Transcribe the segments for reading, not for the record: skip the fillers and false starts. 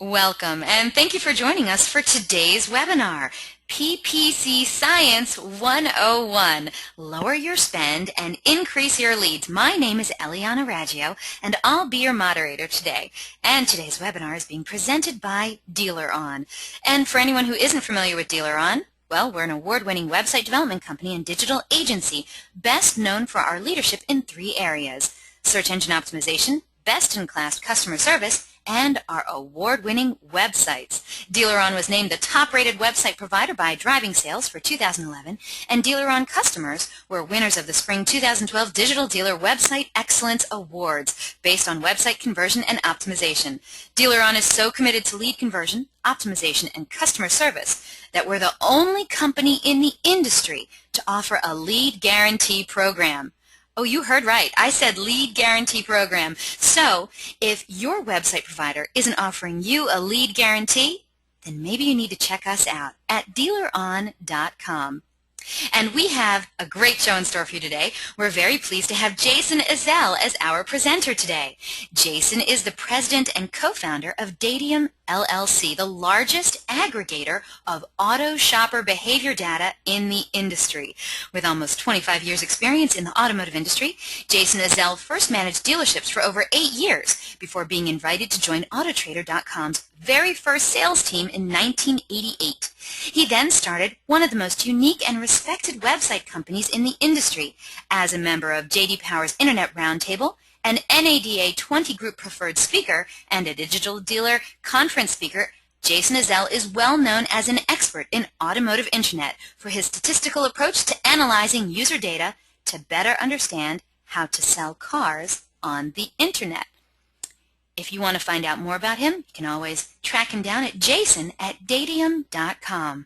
Welcome, and thank you for joining us for today's webinar, PPC Science 101, Lower Your Spend and Increase Your Leads. My name is Eliana Raggio, and I'll be your moderator today. And today's webinar is being presented by DEALERUN. And for anyone who isn't familiar with DEALERUN, well, we're an award-winning website development company and digital agency, best known for our leadership in 3 areas: search engine optimization, best-in-class customer service, and our award-winning websites. DEALERUN was named the top-rated website provider by Driving Sales for 2011, and DEALERUN customers were winners of the Spring 2012 Digital Dealer Website Excellence Awards based on website conversion and optimization. DEALERUN is so committed to lead conversion, optimization, and customer service that we're the only company in the industry to offer a lead guarantee program. Oh, you heard right. I said lead guarantee program. So if your website provider isn't offering you a lead guarantee, then maybe you need to check us out at DEALERUN.com. And we have a great show in store for you today. We're very pleased to have Jason Ezell as our presenter today. Jason is the president and co-founder of Dataium LLC, the largest aggregator of auto shopper behavior data in the industry. With almost 25 years experience in the automotive industry, Jason Ezell first managed dealerships for over 8 years before being invited to join Autotrader.com's very first sales team in 1988. He then started one of the most unique and respected website companies in the industry. As a member of J.D. Power's Internet Roundtable, an NADA 20 Group preferred speaker, and a digital dealer conference speaker, Jason Ezell is well known as an expert in automotive internet for his statistical approach to analyzing user data to better understand how to sell cars on the internet. If you want to find out more about him, you can always track him down at jason@dataium.com.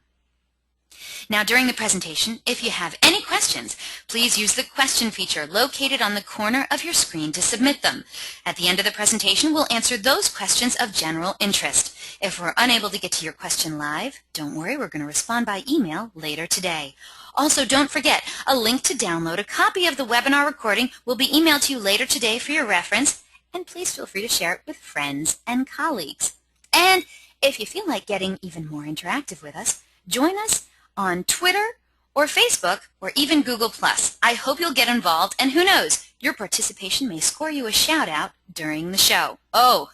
Now, during the presentation, if you have any questions, please use the question feature located on the corner of your screen to submit them. At the end of the presentation, we'll answer those questions of general interest. If we're unable to get to your question live, don't worry, we're going to respond by email later today. Also, don't forget, a link to download a copy of the webinar recording will be emailed to you later today for your reference, and please feel free to share it with friends and colleagues. And if you feel like getting even more interactive with us, join us on Twitter or Facebook or even Google+. I hope you'll get involved, and who knows, your participation may score you a shout-out during the show. Oh,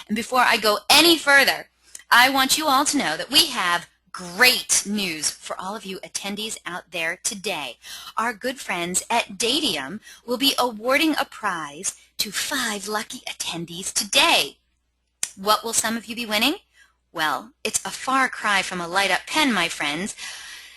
and before I go any further, I want you all to know that we have great news for all of you attendees out there today. Our good friends at Dataium will be awarding a prize to 5 lucky attendees today. What will some of you be winning? Well, it's a far cry from a light-up pen, my friends.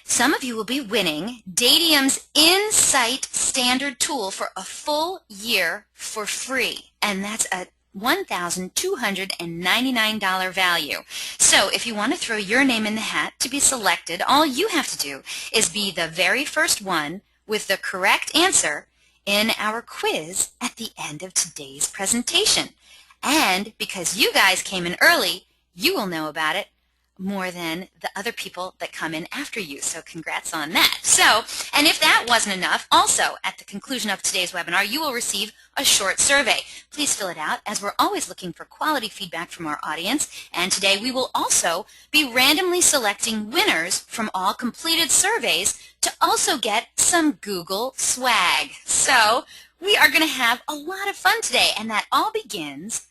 Some of you will be winning Dataium's Insight Standard Tool for a full year for free, and that's a $1,299 value. So if you want to throw your name in the hat to be selected, all you have to do is be the very first one with the correct answer in our quiz at the end of today's presentation. And because you guys came in early, you will know about it more than the other people that come in after you. So congrats on that. So, and if that wasn't enough, also at the conclusion of today's webinar, you will receive a short survey. Please fill it out, as we're always looking for quality feedback from our audience. And today we will also be randomly selecting winners from all completed surveys to also get some Google swag. So we are going to have a lot of fun today, and that all begins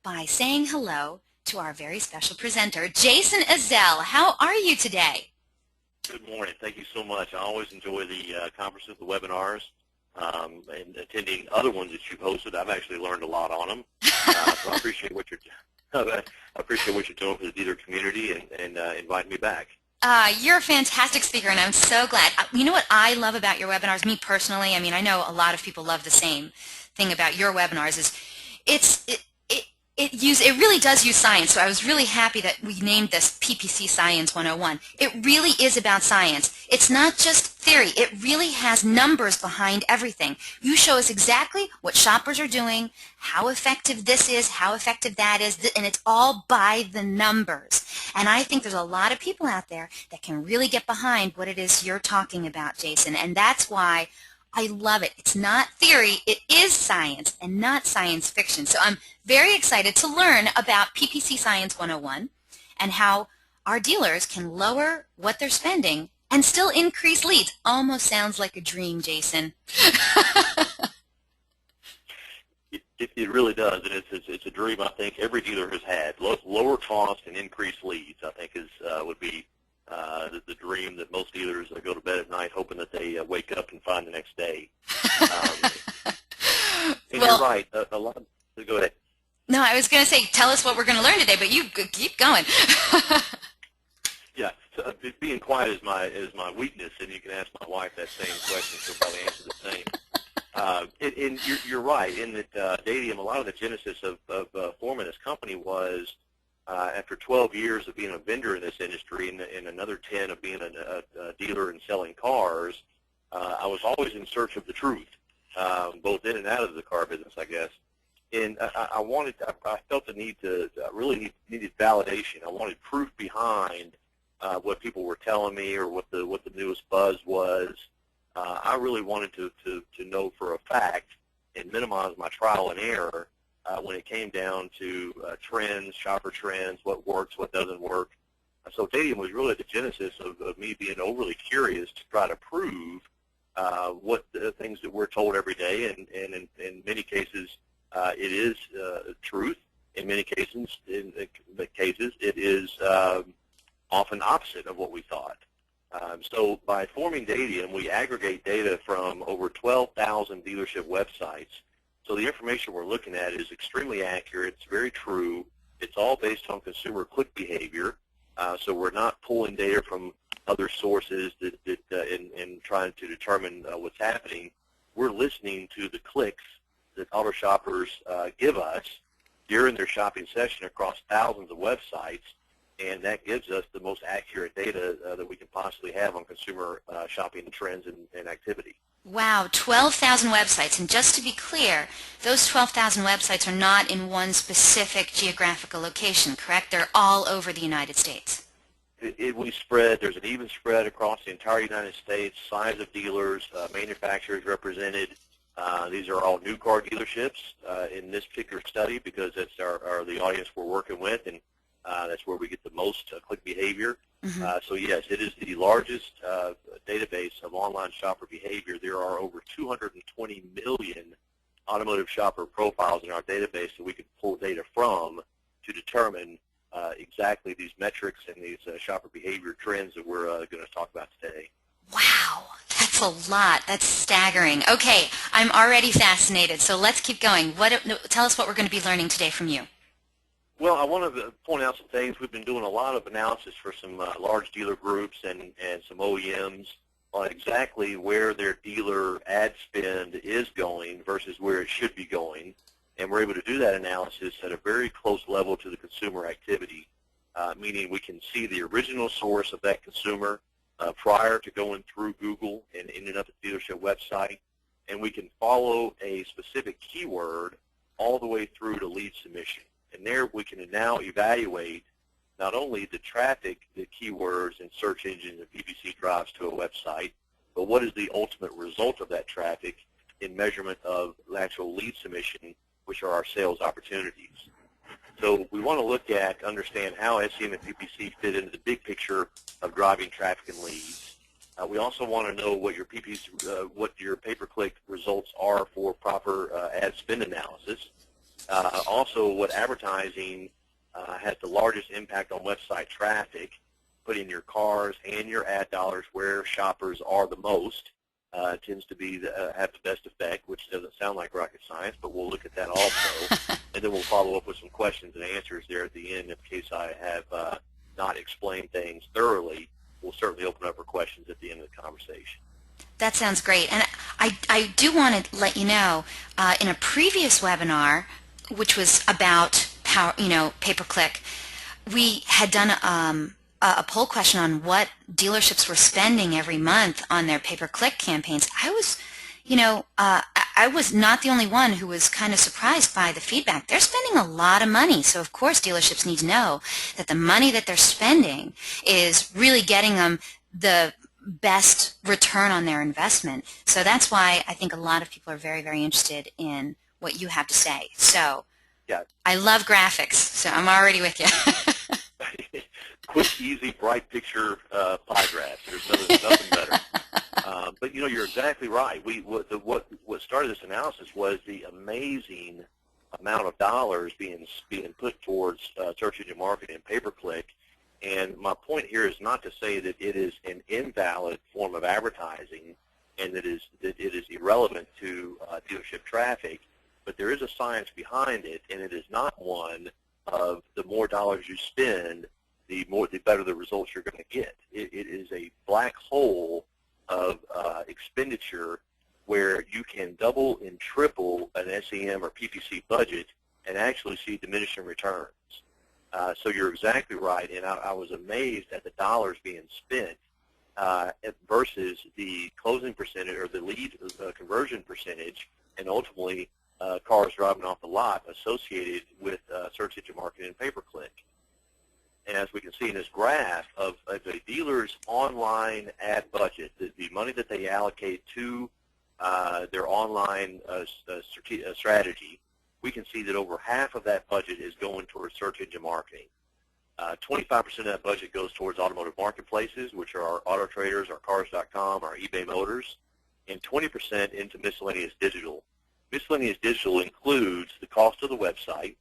by saying hello to our very special presenter, Jason Ezell. How are you today? Good morning. Thank you so much. I always enjoy the conferences, the webinars, and attending other ones that you've hosted. I've actually learned a lot on them. So I appreciate what you're doing for the dealer community and inviting me back. You're a fantastic speaker, and I'm so glad. You know what I love about your webinars, me personally, I mean, I know a lot of people love the same thing about your webinars, is it really does use science. So I was really happy that we named this PPC Science 101. It really is about science. It's not just theory. It really has numbers behind everything. You show us exactly what shoppers are doing, how effective this is, how effective that is, and it's all by the numbers. And I think there's a lot of people out there that can really get behind what it is you're talking about, Jason, and that's why I love it. It's not theory, it is science and not science fiction. So I'm very excited to learn about PPC Science 101 and how our dealers can lower what they're spending and still increase leads. Almost sounds like a dream, Jason. It really does, and it's a dream I think every dealer has had. Lower cost and increased leads, I think, would be the dream that most dealers go to bed at night hoping that they wake up and find the next day. And Well, you're right. A lot. Go ahead. no, I was going to say, tell us what we're going to learn today, but you keep going. Yeah, so, being quiet is my weakness, and you can ask my wife that same question. She'll probably answer the same. And you're right in that Dataium, a lot of the genesis of forming this company was after 12 years of being a vendor in this industry and another 10 of being a dealer and selling cars, I was always in search of the truth, both in and out of the car business, I guess. And I felt the need I needed validation. I wanted proof behind what people were telling me or what the newest buzz was. I really wanted to know for a fact and minimize my trial and error when it came down to trends, shopper trends, what works, what doesn't work. So Dataium was really the genesis of me being overly curious to try to prove what the things that we're told every day, and in many cases it is truth. In many cases, it is often opposite of what we thought. So by forming Dataium, we aggregate data from over 12,000 dealership websites. So the information we're looking at is extremely accurate. It's very true. It's all based on consumer click behavior. So we're not pulling data from other sources in trying to determine what's happening. We're listening to the clicks that auto shoppers give us during their shopping session across thousands of websites. And that gives us the most accurate data that we can possibly have on consumer shopping trends and activity. Wow, 12,000 websites. And just to be clear, those 12,000 websites are not in one specific geographical location, correct? They're all over the United States. There's an even spread across the entire United States, size of dealers, manufacturers represented. These are all new car dealerships in this particular study because that's the audience we're working with, and that's where we get the most click behavior. Mm-hmm. So yes, it is the largest database of online shopper behavior. There are over 220 million automotive shopper profiles in our database that we can pull data from to determine exactly these metrics and these shopper behavior trends that we're going to talk about today. Wow, that's a lot. That's staggering. Okay, I'm already fascinated, so let's keep going. Tell us what we're going to be learning today from you. Well, I want to point out some things. We've been doing a lot of analysis for some large dealer groups and some OEMs on exactly where their dealer ad spend is going versus where it should be going. And we're able to do that analysis at a very close level to the consumer activity, meaning we can see the original source of that consumer prior to going through Google and ending up at the dealership website. And we can follow a specific keyword all the way through to lead submission. And there we can now evaluate not only the traffic, the keywords and search engines and PPC drives to a website, but what is the ultimate result of that traffic in measurement of the actual lead submission, which are our sales opportunities. So we want to understand how SEM and PPC fit into the big picture of driving traffic and leads. We also want to know what your what your pay-per-click results are for proper ad spend analysis. Also, what advertising has the largest impact on website traffic, putting your cars and your ad dollars where shoppers are the most tends to be have the best effect, which doesn't sound like rocket science, but we'll look at that also. And then we'll follow up with some questions and answers there at the end in case I have not explained things thoroughly. We'll certainly open up for questions at the end of the conversation. That sounds great. And I do want to let you know, in a previous webinar, which was about pay-per-click, we had done a poll question on what dealerships were spending every month on their pay-per-click campaigns. I was not the only one who was kind of surprised by the feedback. They're spending a lot of money, so of course dealerships need to know that the money that they're spending is really getting them the best return on their investment. So that's why I think a lot of people are very, very interested in what you have to say. So Yeah. I love graphics, so I'm already with you. Quick, easy, bright picture pie graphs. There's nothing better. But you're exactly right. What started this analysis was the amazing amount of dollars being put towards search engine marketing and pay-per-click. And my point here is not to say that it is an invalid form of advertising and that it is irrelevant to dealership traffic, but there is a science behind it, and it is not one of the more dollars you spend, the better the results you're going to get. It is a black hole of expenditure where you can double and triple an SEM or PPC budget and actually see diminishing returns. So you're exactly right, and I was amazed at the dollars being spent versus the closing percentage or the lead conversion percentage, and ultimately cars driving off the lot associated with search engine marketing and pay-per-click. And as we can see in this graph of a dealer's online ad budget, the money that they allocate to their online strategy, we can see that over half of that budget is going towards search engine marketing. 25% of that budget goes towards automotive marketplaces, which are our Auto Traders, our Cars.com, our eBay Motors, and 20% into miscellaneous digital. Miscellaneous digital includes the cost of the website,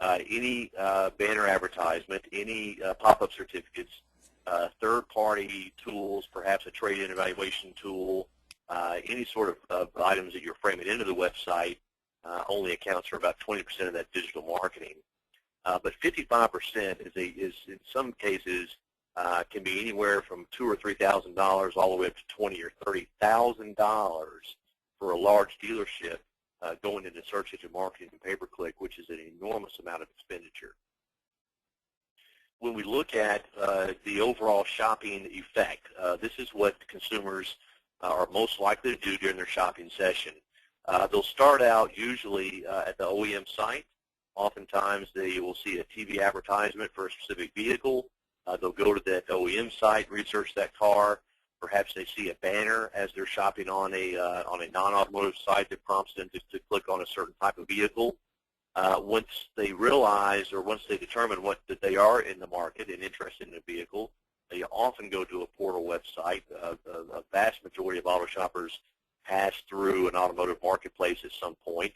any banner advertisement, any pop-up certificates, third-party tools, perhaps a trade-in evaluation tool, any sort of items that you're framing into the website only accounts for about 20% of that digital marketing. But 55% is in some cases can be anywhere from $2,000 or $3,000 all the way up to $20,000 or $30,000 for a large dealership going into search engine marketing and pay-per-click, which is an enormous amount of expenditure. When we look at the overall shopping effect, this is what consumers are most likely to do during their shopping session. They'll start out usually at the OEM site. Oftentimes they will see a TV advertisement for a specific vehicle. They'll go to that OEM site, research that car. Perhaps they see a banner as they're shopping on a non-automotive site that prompts them to click on a certain type of vehicle. Once they realize or once they determine that they are in the market and interested in a vehicle, they often go to a portal website. A vast majority of auto shoppers pass through an automotive marketplace at some point.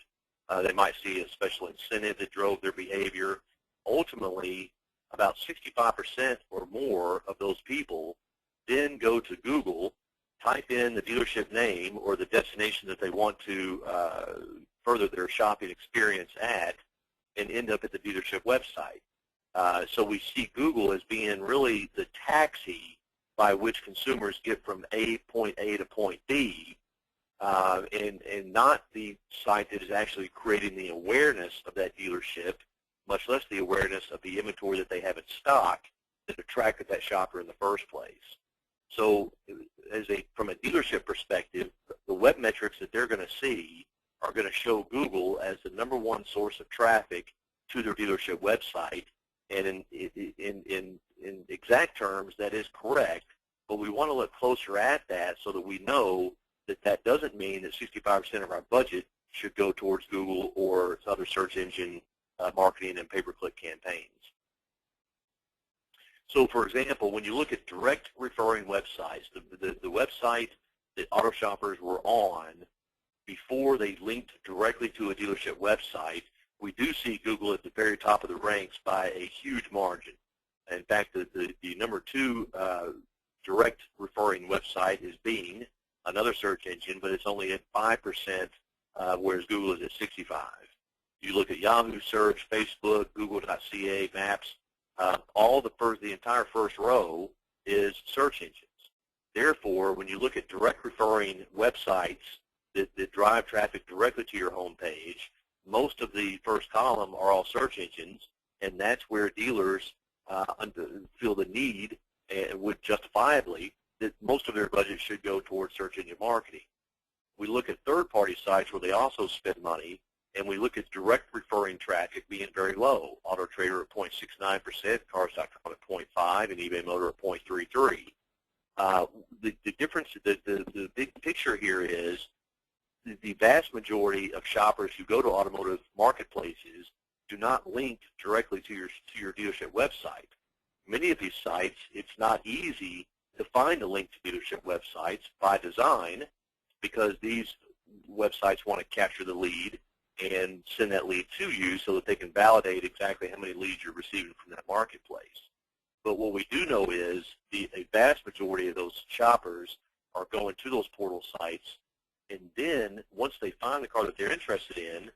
They might see a special incentive that drove their behavior. Ultimately, about 65% or more of those people then go to Google, type in the dealership name or the destination that they want to further their shopping experience at, and end up at the dealership website. So we see Google as being really the taxi by which consumers get from point A to point B, and not the site that is actually creating the awareness of that dealership, much less the awareness of the inventory that they have in stock that attracted that shopper in the first place. So from a dealership perspective, the web metrics that they're going to see are going to show Google as the #1 source of traffic to their dealership website. And in exact terms, that is correct, but we want to look closer at that so that we know that that doesn't mean that 65% of our budget should go towards Google or other search engine marketing and pay-per-click campaigns. So, for example, when you look at direct referring websites, the website that auto shoppers were on before they linked directly to a dealership website, we do see Google at the very top of the ranks by a huge margin. In fact, the #2 direct referring website is Bing, another search engine, but it's only at 5%, whereas Google is at 65%. You look at Yahoo search, Facebook, Google.ca, Maps, the entire first row is search engines. Therefore, when you look at direct referring websites that drive traffic directly to your home page, most of the first column are all search engines, and that's where dealers feel the need and would justifiably that most of their budget should go towards search engine marketing. We look at third-party sites where they also spend money, and we look at direct referring traffic being very low. Auto Trader at 0.69%, Cars.com at 0.5%, and eBay Motor at 0.33%. The difference, the big picture here is the vast majority of shoppers who go to automotive marketplaces do not link directly to your dealership website. Many of these sites, it's not easy to find a link to dealership websites by design, because these websites want to capture the lead and send that lead to you so that they can validate exactly how many leads you're receiving from that marketplace. But what we do know is a vast majority of those shoppers are going to those portal sites, and then once they find the car that they're interested in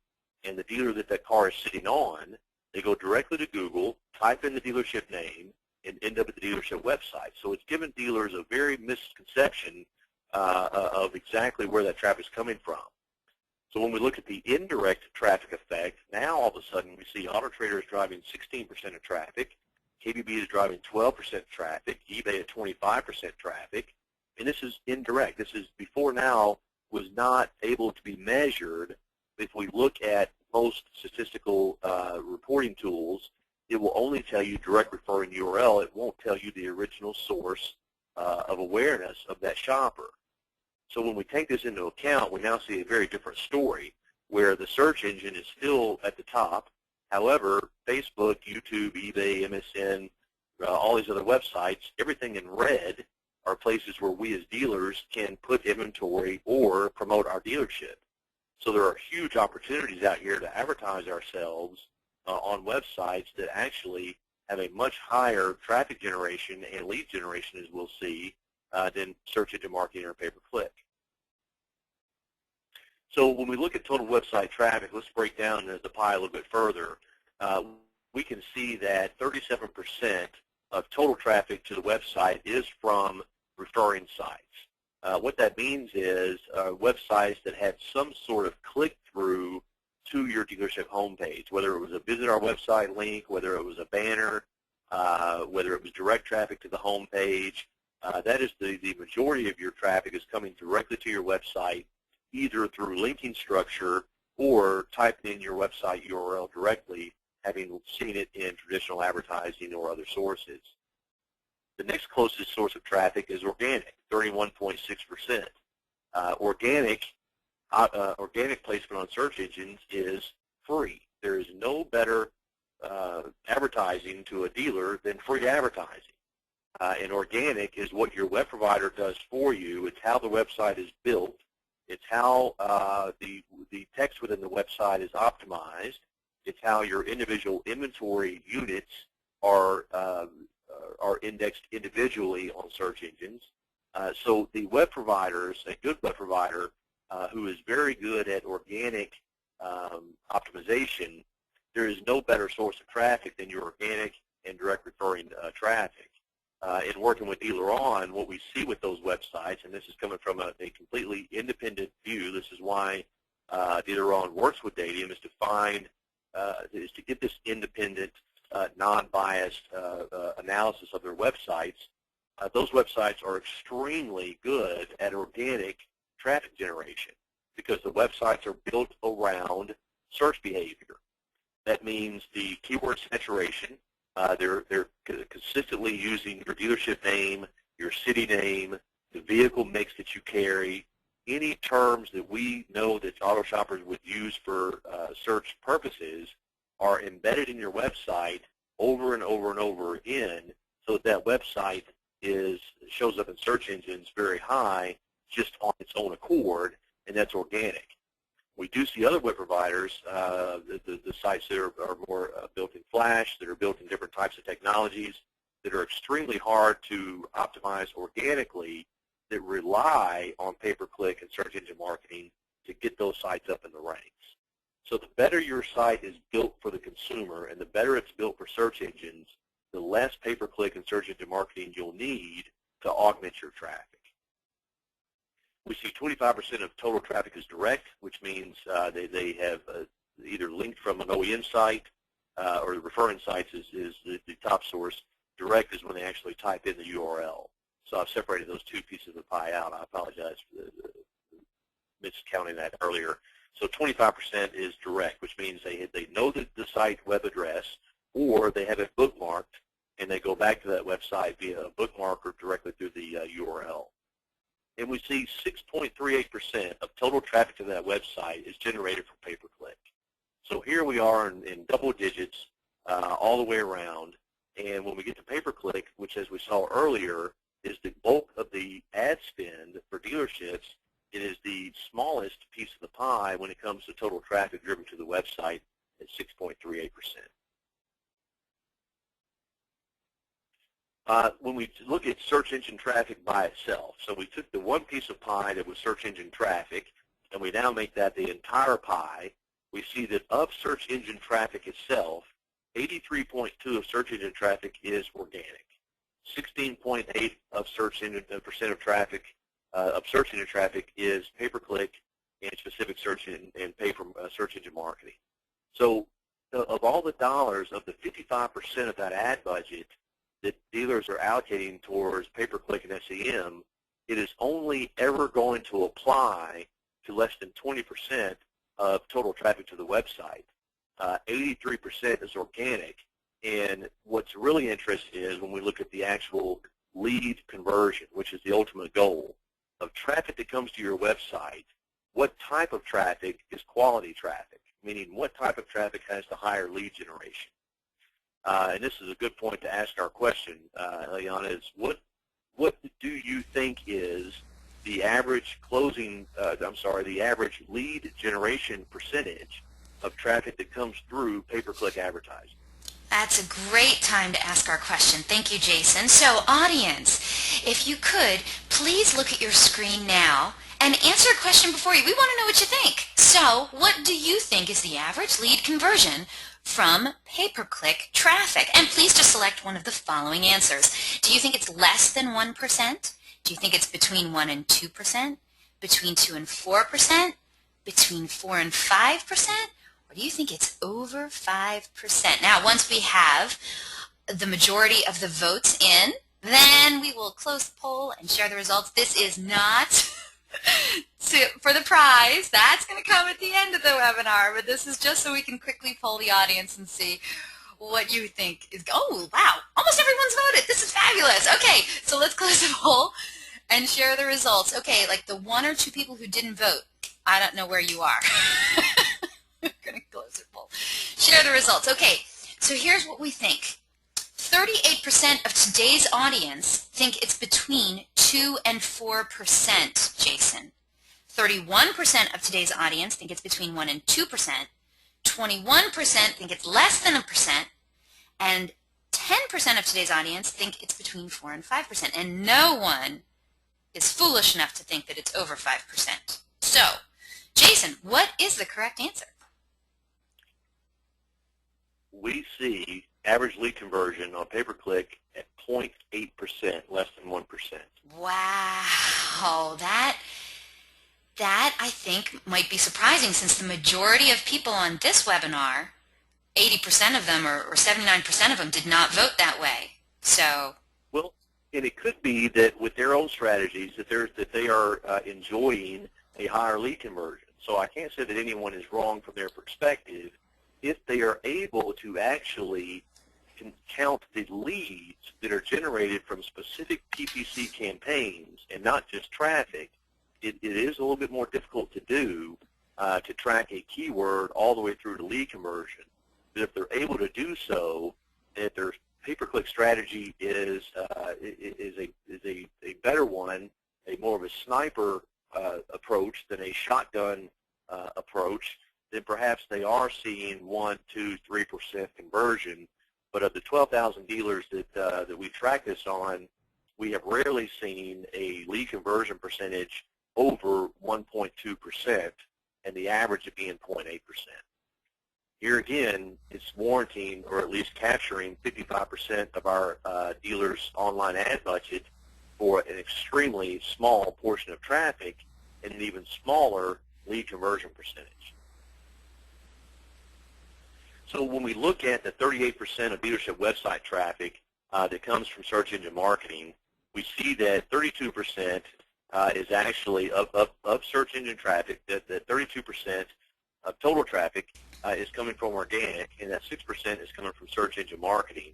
and the dealer that car is sitting on, they go directly to Google, type in the dealership name, and end up at the dealership website. So it's given dealers a very misconception of exactly where that traffic is coming from. So when we look at the indirect traffic effect, now all of a sudden we see Auto Trader is driving 16% of traffic, KBB is driving 12% of traffic, eBay at 25% traffic, and this is indirect. This is before now was not able to be measured. If we look at most statistical reporting tools, it will only tell you direct referring URL. It won't tell you the original source of awareness of that shopper. So when we take this into account, we now see a very different story where the search engine is still at the top. However, Facebook, YouTube, eBay, MSN, all these other websites, everything in red are places where we as dealers can put inventory or promote our dealership. So there are huge opportunities out here to advertise ourselves on websites that actually have a much higher traffic generation and lead generation, as we'll see, than search engine marketing or pay-per-click. So when we look at total website traffic, let's break down the pie a little bit further. We can see that 37% of total traffic to the website is from referring sites. What that means is websites that had some sort of click-through to your dealership homepage, whether it was a visit our website link, whether it was a banner, whether it was direct traffic to the homepage. That is the majority of your traffic is coming directly to your website, either through linking structure or typing in your website URL directly, having seen it in traditional advertising or other sources. The next closest source of traffic is organic, 31.6%. Organic placement on search engines is free. There is no better advertising to a dealer than free advertising. And organic is what your web provider does for you. It's how the website is built. It's how the text within the website is optimized. It's how your individual inventory units are indexed individually on search engines. So the web providers, a good web provider who is very good at organic optimization, there is no better source of traffic than your organic and direct referring traffic. In working with DEALERUN, what we see with those websites, and this is coming from a completely independent view, this is why DEALERUN works with Dataium, is to get this independent, non-biased analysis of their websites. Those websites are extremely good at organic traffic generation because the websites are built around search behavior. That means the keyword saturation. They're consistently using your dealership name, your city name, the vehicle mix that you carry, any terms that we know that auto shoppers would use for search purposes are embedded in your website over and over and over again, so that website shows up in search engines very high just on its own accord, and that's organic. We do see other web providers, the sites that are more built in Flash, that are built in different types of technologies, that are extremely hard to optimize organically, that rely on pay-per-click and search engine marketing to get those sites up in the ranks. So the better your site is built for the consumer and the better it's built for search engines, the less pay-per-click and search engine marketing you'll need to augment your traffic. We see 25% of total traffic is direct, which means they have either linked from an OEM site or the referring sites is the top source. Direct is when they actually type in the URL. So I've separated those two pieces of the pie out. I apologize for miscounting that earlier. So 25% is direct, which means they know the site web address, or they have it bookmarked, and and they go back to that website via a bookmark or directly through the URL. And we see 6.38% of total traffic to that website is generated from pay-per-click. So here we are in double digits all the way around. And when we get to pay-per-click, which as we saw earlier is the bulk of the ad spend for dealerships, it is the smallest piece of the pie when it comes to total traffic driven to the website at 6.38%. When we look at search engine traffic by itself, so we took the one piece of pie that was search engine traffic, and we now make that the entire pie, we see that of search engine traffic itself, 83.2 of search engine traffic is organic. 16.8 of search engine percent of traffic of search engine traffic is pay-per-click and specific search and pay from search engine marketing. So of all the dollars, of the 55% of that ad budget that dealers are allocating towards pay-per-click and SEM, it is only ever going to apply to less than 20% of total traffic to the website. 83% is organic, and what's really interesting is when we look at the actual lead conversion, which is the ultimate goal of traffic that comes to your website, what type of traffic is quality traffic, meaning what type of traffic has the higher lead generation. And this is a good point to ask our question, Eliana, is what do you think is the average the average lead generation percentage of traffic that comes through pay-per-click advertising? That's a great time to ask our question. Thank you, Jason. So, audience, if you could, please look at your screen now and answer a question before you. We want to know what you think. So, what do you think is the average lead conversion from pay-per-click traffic? And please just select one of the following answers. Do you think it's less than 1%? Do you think it's between 1 and 2%? Between 2 and 4%? Between 4 and 5%? Or do you think it's over 5%? Now, once we have the majority of the votes in, then we will close the poll and share the results. This is not for the prize. That's going to come at the end of the webinar, but this is just so we can quickly poll the audience and see what you think is. Oh, wow. Almost everyone's voted. This is fabulous. Okay, so let's close the poll and share the results. Okay, like the 1 or 2 people who didn't vote, I don't know where you are. I'm going to close the poll. Share the results. Okay, so here's what we think. 38% of today's audience think it's between 2 and 4%, Jason. 31% of today's audience think it's between 1 and 2%. 21% think it's less than 1%. And 10% of today's audience think it's between 4 and 5%. And no one is foolish enough to think that it's over 5%. So, Jason, what is the correct answer? We see average lead conversion on pay-per-click at 0.8%, less than 1%. Wow, that I think might be surprising, since the majority of people on this webinar, 80% of them or 79% of them did not vote that way. So, well, and it could be that with their own strategies that they are enjoying a higher lead conversion. So I can't say that anyone is wrong from their perspective if they are able to actually count the leads that are generated from specific PPC campaigns and not just traffic. It is a little bit more difficult to do to track a keyword all the way through to lead conversion. But if they're able to do so, if their pay-per-click strategy is a better one, a more of a sniper approach than a shotgun approach, then perhaps they are seeing 1, 2, 3% conversion. But of the 12,000 dealers that we track this on, we have rarely seen a lead conversion percentage over 1.2%, and the average of being 0.8%. Here again, it's warranting, or at least capturing, 55% of our dealers' online ad budget for an extremely small portion of traffic and an even smaller lead conversion percentage. So when we look at the 38% of dealership website traffic that comes from search engine marketing, we see that 32% is actually of search engine traffic, that 32% of total traffic is coming from organic, and that 6% is coming from search engine marketing.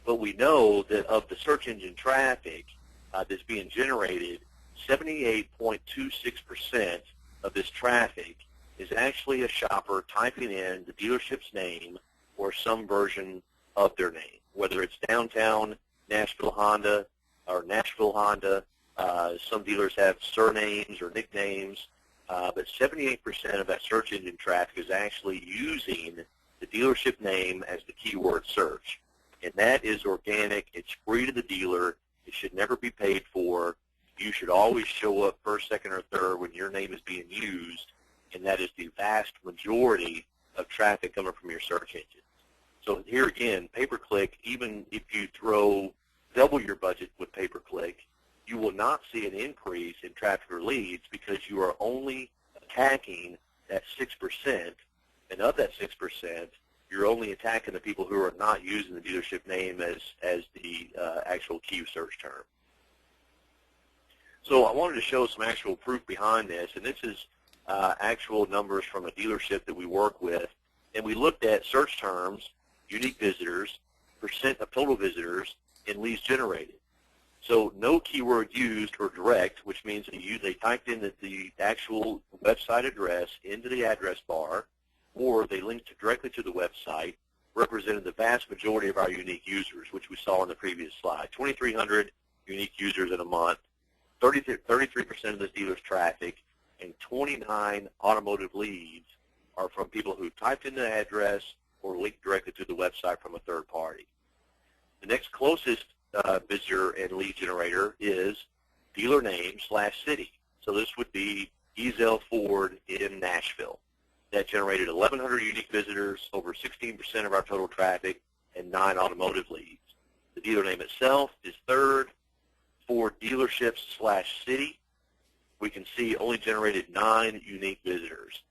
but we know that of the search engine traffic that's being generated, 78.26% of this traffic is actually a shopper typing in the dealership's name or some version of their name, whether it's downtown Nashville Honda or Nashville Honda. Some dealers have surnames or nicknames, but 78% of that search engine traffic is actually using the dealership name as the keyword search. And that is organic. It's free to the dealer. It should never be paid for. You should always show up first, second, or third when your name is being used, and that is the vast majority of traffic coming from your search engine. So here again, pay-per-click, even if you throw double your budget with pay-per-click, you will not see an increase in traffic or leads because you are only attacking that 6%, and of that 6%, you're only attacking the people who are not using the dealership name as the actual key search term. So I wanted to show some actual proof behind this, and this is actual numbers from a dealership that we work with, and we looked at search terms, unique visitors, percent of total visitors, and leads generated. So no keyword used or direct, which means that they typed in the actual website address into the address bar, or they linked directly to the website, represented the vast majority of our unique users, which we saw in the previous slide. 2,300 unique users in a month, 33% of this dealer's traffic, and 29 automotive leads are from people who typed in the address or linked directly to the website from a third party. The next closest visitor and lead generator is dealer name / city. So this would be Ezell Ford in Nashville. That generated 1,100 unique visitors, over 16% of our total traffic, and 9 automotive leads. The dealer name itself is third. Ford dealerships / city, we can see only generated 9 unique visitors.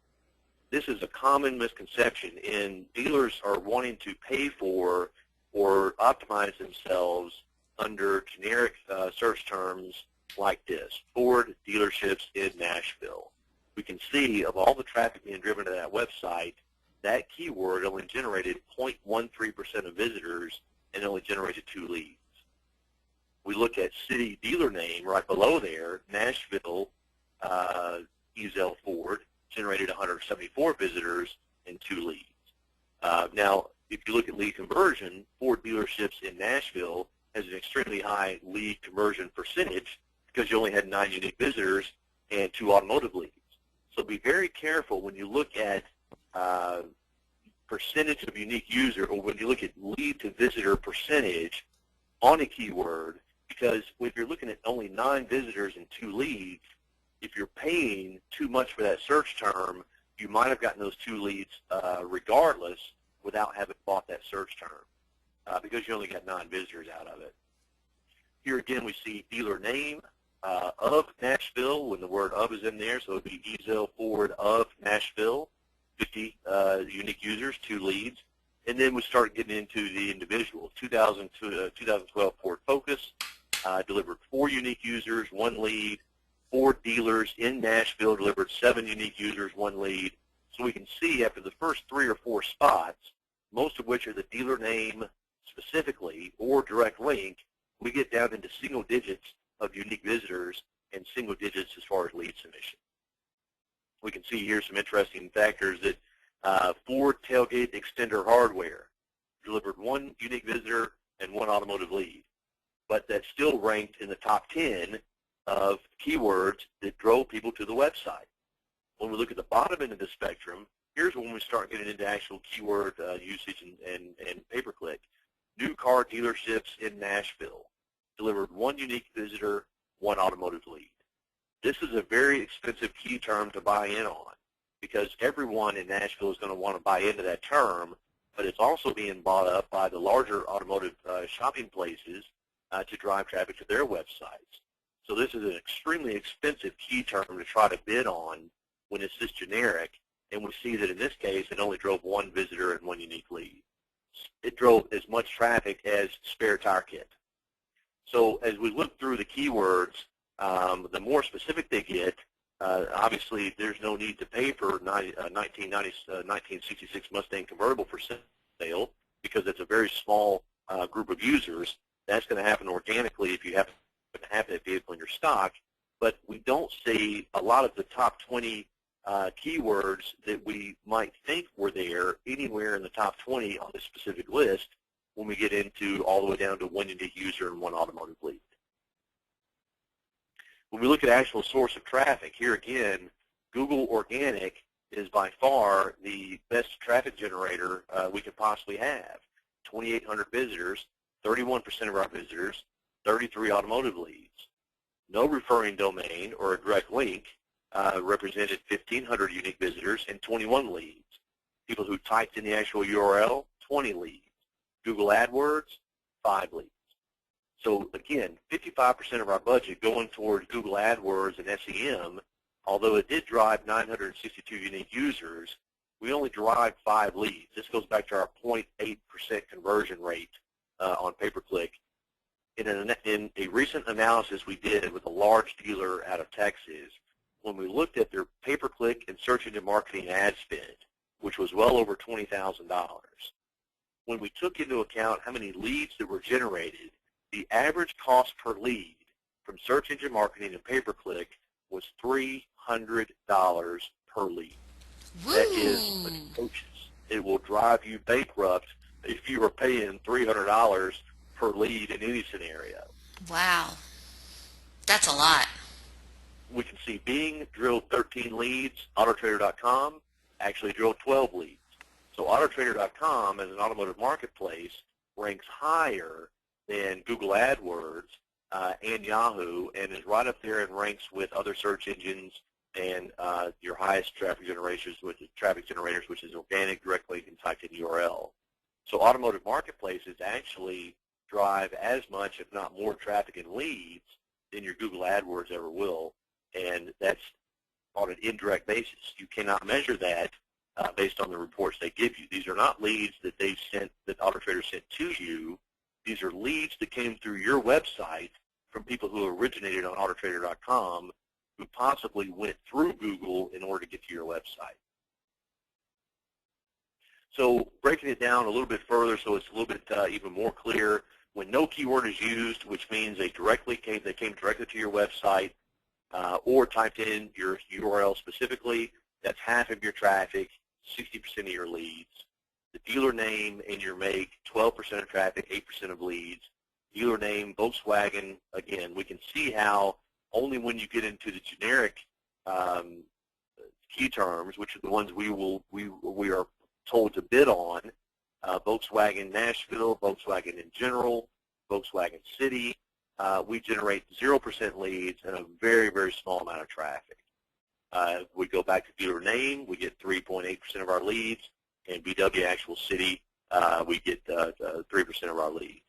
This is a common misconception, and dealers are wanting to pay for or optimize themselves under generic search terms like this, Ford dealerships in Nashville. We can see of all the traffic being driven to that website, that keyword only generated 0.13% of visitors and only generated 2 leads. We look at city dealer name right below there, Nashville, Ezell Ford, generated 174 visitors and 2 leads. Now, if you look at lead conversion, Ford dealerships in Nashville has an extremely high lead conversion percentage because you only had 9 unique visitors and 2 automotive leads. So be very careful when you look at percentage of unique user, or when you look at lead to visitor percentage on a keyword, because if you're looking at only 9 visitors and 2 leads, if you're paying too much for that search term, you might have gotten those 2 leads regardless without having bought that search term because you only got 9 visitors out of it. Here again we see dealer name of Nashville when the word of is in there, so it would be Ezell Ford of Nashville, 50 unique users, 2 leads. And then we start getting into the individual. 2012 Ford Focus delivered 4 unique users, 1 lead. 4 dealers in Nashville delivered 7 unique users, 1 lead. So we can see after the first 3 or 4 spots, most of which are the dealer name specifically or direct link, we get down into single digits of unique visitors and single digits as far as lead submission. We can see here some interesting factors that Ford Tailgate Extender Hardware delivered 1 unique visitor and 1 automotive lead, but that's still ranked in the top 10 of keywords that drove people to the website. When we look at the bottom end of the spectrum, here's when we start getting into actual keyword usage and pay-per-click. New car dealerships in Nashville delivered 1 unique visitor, 1 automotive lead. This is a very expensive key term to buy in on because everyone in Nashville is going to want to buy into that term, but it's also being bought up by the larger automotive shopping places to drive traffic to their websites. So this is an extremely expensive key term to try to bid on when it's this generic, and we see that in this case it only drove 1 visitor and 1 unique lead. It drove as much traffic as spare tire kit. So as we look through the keywords, the more specific they get, obviously there's no need to pay for 1966 Mustang convertible for sale because it's a very small group of users. That's going to happen organically if you happen to have that vehicle in your stock. But we don't see a lot of the top 20 keywords that we might think were there anywhere in the top 20 on this specific list when we get into all the way down to one unique user and one automotive lead. When we look at actual source of traffic, here again, Google Organic is by far the best traffic generator we could possibly have. 2,800 visitors, 31% of our visitors, 33 automotive leads. No referring domain or a direct link represented 1,500 unique visitors and 21 leads. People who typed in the actual URL, 20 leads. Google AdWords, 5 leads. So again, 55% of our budget going towards Google AdWords and SEM, although it did drive 962 unique users, we only derived 5 leads. This goes back to our 0.8% conversion rate on pay-per-click. In a recent analysis we did with a large dealer out of Texas, when we looked at their pay-per-click and search engine marketing ad spend, which was well over $20,000, when we took into account how many leads that were generated, the average cost per lead from search engine marketing and pay-per-click was $300 per lead. Woo. That is atrocious. It will drive you bankrupt if you are paying $300 per lead in any scenario. Wow. That's a lot. We can see Bing drilled 13 leads. Autotrader.com actually drilled 12 leads. So Autotrader.com as an automotive marketplace ranks higher than Google AdWords and Yahoo, and is right up there and ranks with other search engines and your highest traffic generators, which is organic, direct link, and typed in URL. So automotive marketplaces actually drive as much, if not more, traffic and leads than your Google AdWords ever will, and that's on an indirect basis. You cannot measure that based on the reports they give you. These are not leads that they've sent, that AutoTrader sent to you. These are leads that came through your website from people who originated on Autotrader.com, who possibly went through Google in order to get to your website. So breaking it down a little bit further so it's a little bit even more clear, when no keyword is used, which means they came directly to your website or typed in your URL specifically, that's half of your traffic, 60% of your leads. The dealer name and your make, 12% of traffic, 8% of leads. Dealer name, Volkswagen, again, we can see how only when you get into the generic key terms, which are the ones we are told to bid on, Volkswagen Nashville, Volkswagen in general, Volkswagen City, we generate 0% leads and a very, very small amount of traffic. We go back to dealer name, we get 3.8% of our leads, and VW actual city, we get 3% of our leads.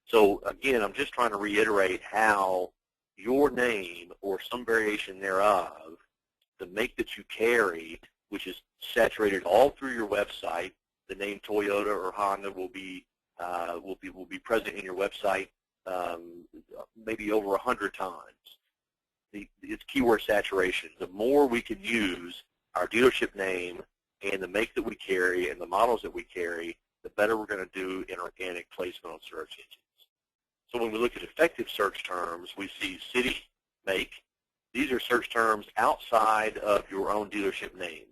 So again, I'm just trying to reiterate how your name or some variation thereof, the make that you carry, which is saturated all through your website, the name Toyota or Honda will be present in your website maybe over 100 times. It's keyword saturation. The more we can use our dealership name and the make that we carry and the models that we carry, the better we're going to do in organic placement on search engines. So when we look at effective search terms, we see city, make. These are search terms outside of your own dealership name,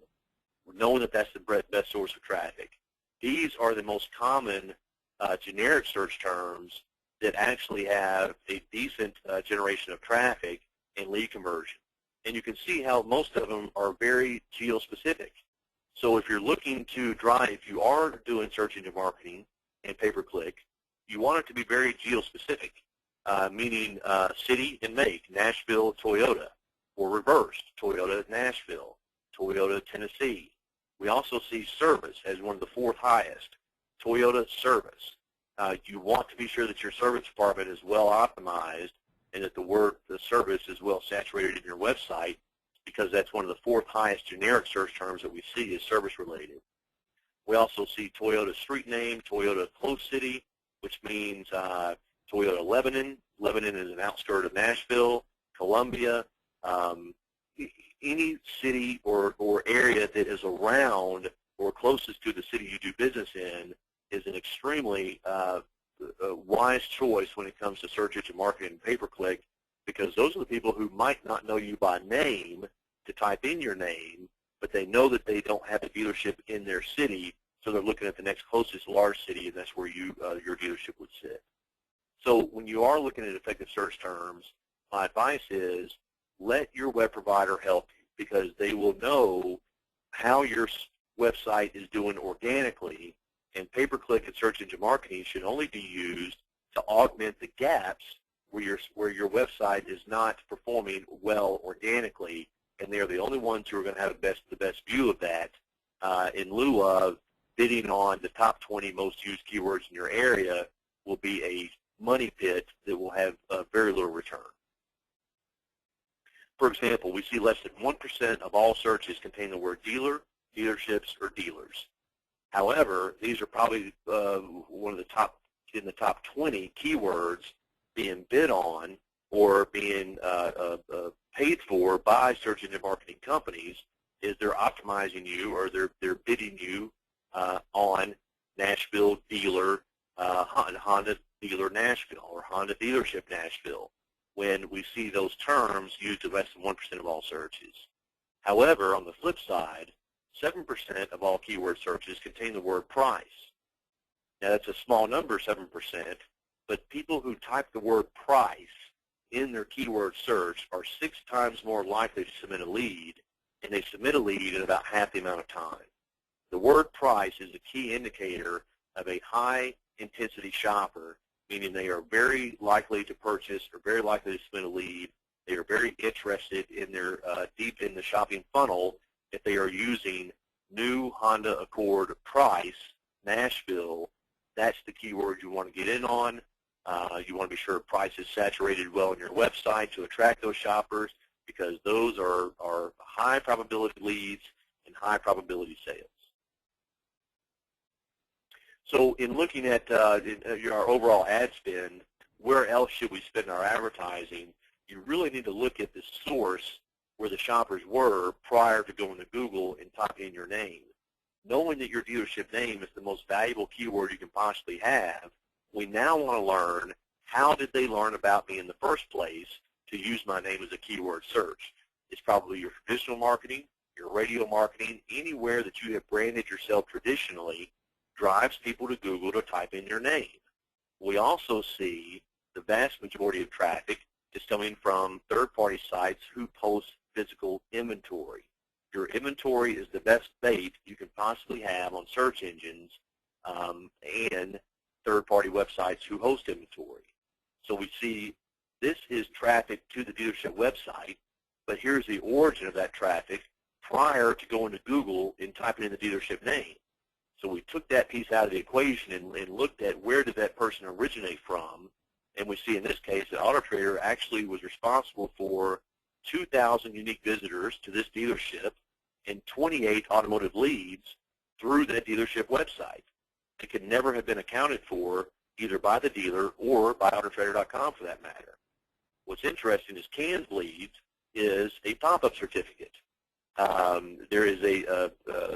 knowing that that's the best source of traffic. These are the most common generic search terms that actually have a decent generation of traffic and lead conversion. And you can see how most of them are very geo-specific. So if you're looking to drive, if you are doing search engine marketing and pay-per-click, you want it to be very geo-specific, meaning city and make, Nashville, Toyota, or reversed, Toyota, Nashville, Toyota, Tennessee. We also see service as one of the 4th highest, Toyota service. You want to be sure that your service department is well optimized and that the service is well saturated in your website, because that's one of the 4th highest generic search terms that we see is service related. We also see Toyota street name, Toyota close city, which means Toyota Lebanon. Lebanon is an outskirt of Nashville, Columbia. Any city or area that is around or closest to the city you do business in is an extremely wise choice when it comes to search engine marketing and pay-per-click, because those are the people who might not know you by name to type in your name, but they know that they don't have a dealership in their city, so they're looking at the next closest large city, and that's where your dealership would sit. So when you are looking at effective search terms, my advice is let your web provider help you, because they will know how your website is doing organically, and pay-per-click and search engine marketing should only be used to augment the gaps where your website is not performing well organically, and they're the only ones who are going to have the best view of that, in lieu of bidding on the top 20 most used keywords in your area will be a money pit that will have very little return. For example, we see less than 1% of all searches contain the word dealer, dealerships, or dealers. However, these are probably one of the top 20 keywords being bid on or being paid for by search engine marketing companies. Is they're optimizing you, or they're bidding you on Nashville dealer, Honda dealer Nashville, or Honda dealership Nashville, when we see those terms used in less than 1% of all searches. However, on the flip side, 7% of all keyword searches contain the word price. Now, that's a small number, 7%, but people who type the word price in their keyword search are 6 times more likely to submit a lead, and they submit a lead in about half the amount of time. The word price is a key indicator of a high-intensity shopper, meaning they are very likely to purchase or very likely to submit a lead. They are very interested in their deep in the shopping funnel if they are using new Honda Accord price, Nashville. That's the keyword you want to get in on. You want to be sure price is saturated well on your website to attract those shoppers, because those are high probability leads and high probability sales. So in looking at our overall ad spend, where else should we spend our advertising? You really need to look at the source where the shoppers were prior to going to Google and typing in your name. Knowing that your dealership name is the most valuable keyword you can possibly have, we now want to learn, how did they learn about me in the first place to use my name as a keyword search? It's probably your traditional marketing, your radio marketing, anywhere that you have branded yourself traditionally drives people to Google to type in your name. We also see the vast majority of traffic is coming from third-party sites who post physical inventory. Your inventory is the best bait you can possibly have on search engines and third-party websites who host inventory. So we see this is traffic to the dealership website, but here's the origin of that traffic prior to going to Google and typing in the dealership name. So we took that piece out of the equation and looked at where did that person originate from, and we see in this case that AutoTrader actually was responsible for 2,000 unique visitors to this dealership and 28 automotive leads through that dealership website. It could never have been accounted for either by the dealer or by AutoTrader.com for that matter. What's interesting is canned leads is a pop-up certificate. There is a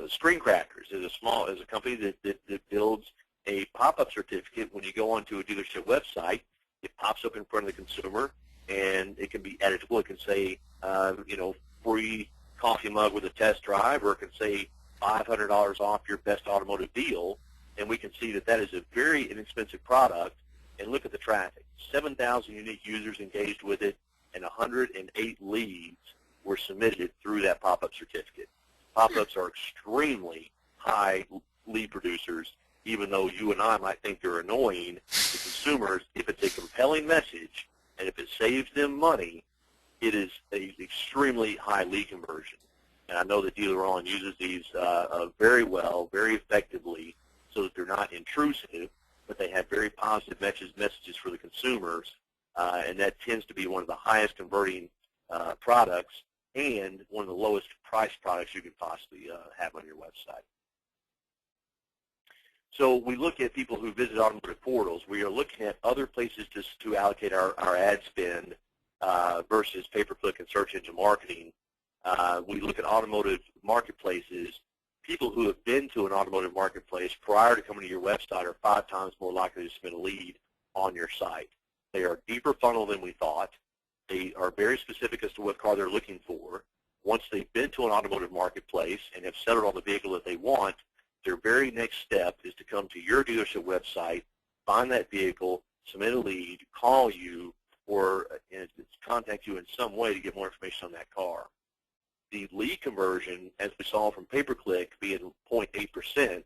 Screen Crackers is a company that builds a pop-up certificate. When you go onto a dealership website, it pops up in front of the consumer, and it can be editable. It can say, free coffee mug with a test drive, or it can say $500 off your best automotive deal, and we can see that that is a very inexpensive product. And look at the traffic. 7,000 unique users engaged with it, and 108 leads were submitted through that pop-up certificate. Pop-ups are extremely high lead producers, even though you and I might think they're annoying. To consumers, if it's a compelling message and if it saves them money, it is an extremely high lead conversion. And I know that DEALERUN uses these very well, very effectively, so that they're not intrusive, but they have very positive messages for the consumers, and that tends to be one of the highest converting products and one of the lowest price products you could possibly have on your website. So we look at people who visit automotive portals. We are looking at other places to allocate our ad spend versus pay-per-click and search engine marketing. We look at automotive marketplaces people who have been to an automotive marketplace prior to coming to your website are 5 times more likely to submit a lead on your site. They are deeper funnel than we thought. They are very specific as to what car they're looking for. Once they've been to an automotive marketplace and have settled on the vehicle that they want, their very next step is to come to your dealership website, find that vehicle, submit a lead, call you, or contact you in some way to get more information on that car. The lead conversion, as we saw from pay-per-click, being 0.8%,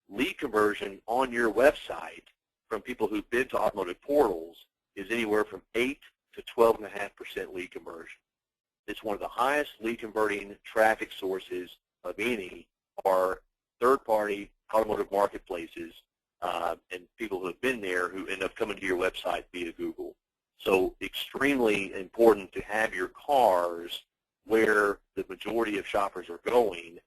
lead conversion on your website from people who've been to automotive portals is anywhere from 8 to 12.5% lead conversion. It's one of the highest lead converting traffic sources of any are third-party automotive marketplaces and people who have been there who end up coming to your website via Google. So extremely important to have your cars where the majority of shoppers are going.